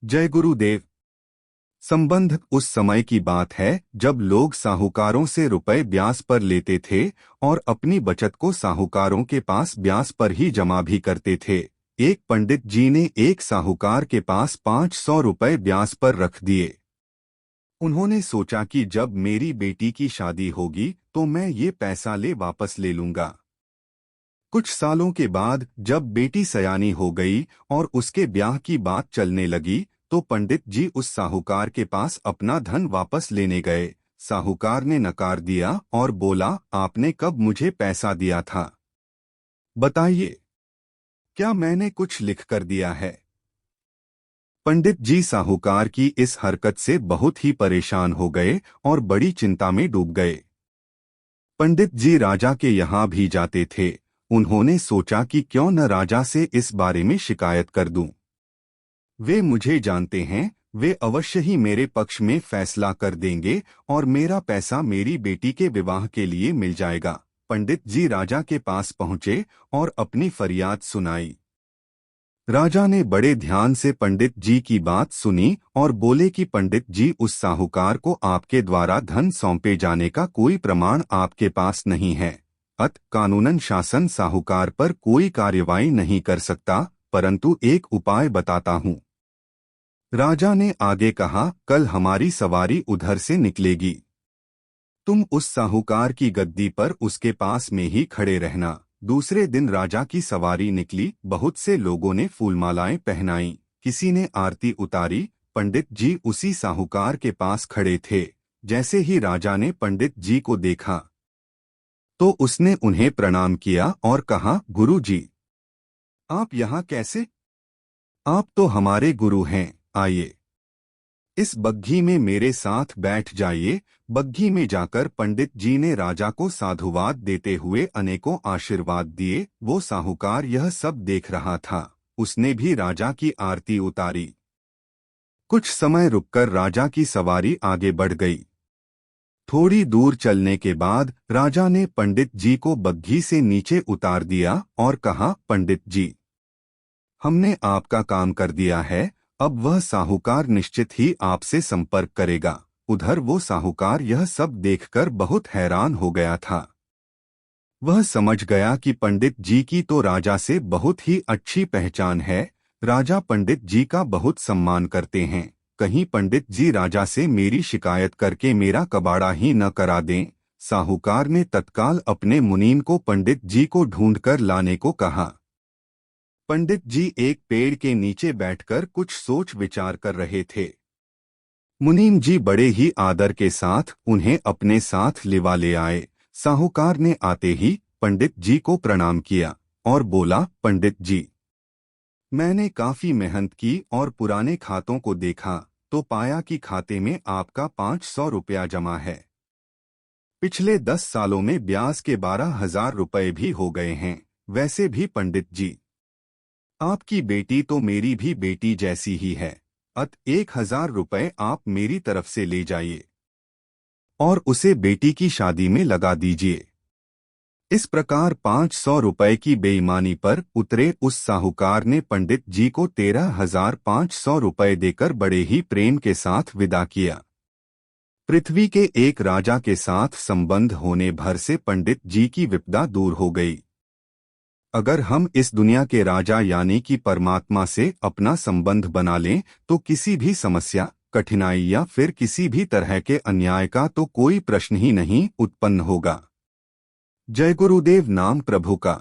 जय गुरुदेव। संबंध उस समय की बात है जब लोग साहूकारों से रुपए ब्याज पर लेते थे और अपनी बचत को साहूकारों के पास ब्याज पर ही जमा भी करते थे। एक पंडित जी ने एक साहूकार के पास 500 रुपए ब्याज पर रख दिए। उन्होंने सोचा कि जब मेरी बेटी की शादी होगी तो मैं ये पैसा ले वापस ले लूंगा। कुछ सालों के बाद जब बेटी सयानी हो गई और उसके ब्याह की बात चलने लगी तो पंडित जी उस साहूकार के पास अपना धन वापस लेने गए। साहूकार ने नकार दिया और बोला, आपने कब मुझे पैसा दिया था? बताइए, क्या मैंने कुछ लिख कर दिया है? पंडित जी साहूकार की इस हरकत से बहुत ही परेशान हो गए और बड़ी चिंता में डूब गए। पंडित जी राजा के यहाँ भी जाते थे। उन्होंने सोचा कि क्यों न राजा से इस बारे में शिकायत कर दूं। वे मुझे जानते हैं, वे अवश्य ही मेरे पक्ष में फैसला कर देंगे और मेरा पैसा मेरी बेटी के विवाह के लिए मिल जाएगा। पंडित जी राजा के पास पहुंचे और अपनी फरियाद सुनाई। राजा ने बड़े ध्यान से पंडित जी की बात सुनी और बोले कि पंडित जी, उस साहूकार को आपके द्वारा धन सौंपे जाने का कोई प्रमाण आपके पास नहीं है। कानूनन शासन साहूकार पर कोई कार्रवाई नहीं कर सकता, परंतु एक उपाय बताता हूँ। राजा ने आगे कहा, कल हमारी सवारी उधर से निकलेगी। तुम उस साहूकार की गद्दी पर उसके पास में ही खड़े रहना। दूसरे दिन राजा की सवारी निकली। बहुत से लोगों ने फूलमालाएं पहनाई, किसी ने आरती उतारी। पंडित जी उसी साहूकार के पास खड़े थे। जैसे ही राजा ने पंडित जी को देखा तो उसने उन्हें प्रणाम किया और कहा, गुरु जी, आप यहाँ कैसे? आप तो हमारे गुरु हैं, आइए इस बग्घी में मेरे साथ बैठ जाइए। बग्घी में जाकर पंडित जी ने राजा को साधुवाद देते हुए अनेकों आशीर्वाद दिए। वो साहूकार यह सब देख रहा था। उसने भी राजा की आरती उतारी। कुछ समय रुककर राजा की सवारी आगे बढ़ गई। थोड़ी दूर चलने के बाद राजा ने पंडित जी को बग्घी से नीचे उतार दिया और कहा, पंडित जी, हमने आपका काम कर दिया है। अब वह साहूकार निश्चित ही आपसे संपर्क करेगा। उधर वो साहूकार यह सब देखकर बहुत हैरान हो गया था। वह समझ गया कि पंडित जी की तो राजा से बहुत ही अच्छी पहचान है। राजा पंडित जी का बहुत सम्मान करते हैं। कहीं पंडित जी राजा से मेरी शिकायत करके मेरा कबाड़ा ही न करा दें। साहूकार ने तत्काल अपने मुनीम को पंडित जी को ढूंढकर लाने को कहा। पंडित जी एक पेड़ के नीचे बैठकर कुछ सोच विचार कर रहे थे। मुनीम जी बड़े ही आदर के साथ उन्हें अपने साथ लिवा ले आए। साहूकार ने आते ही पंडित जी को प्रणाम किया और बोला, पंडित जी, मैंने काफी मेहनत की और पुराने खातों को देखा तो पाया कि खाते में आपका 500 रुपया जमा है। पिछले 10 सालों में ब्याज के 12,000 रुपये भी हो गए हैं। वैसे भी पंडित जी, आपकी बेटी तो मेरी भी बेटी जैसी ही है। 1,000 रुपये आप मेरी तरफ से ले जाइए और उसे बेटी की शादी में लगा दीजिए। इस प्रकार 500 रुपये की बेईमानी पर उतरे उस साहूकार ने पंडित जी को 13,500 रुपये देकर बड़े ही प्रेम के साथ विदा किया। पृथ्वी के एक राजा के साथ संबंध होने भर से पंडित जी की विपदा दूर हो गई। अगर हम इस दुनिया के राजा यानी कि परमात्मा से अपना संबंध बना लें तो किसी भी समस्या, कठिनाई या फिर किसी भी तरह के अन्याय का तो कोई प्रश्न ही नहीं उत्पन्न होगा। जय गुरुदेव। नाम प्रभु का।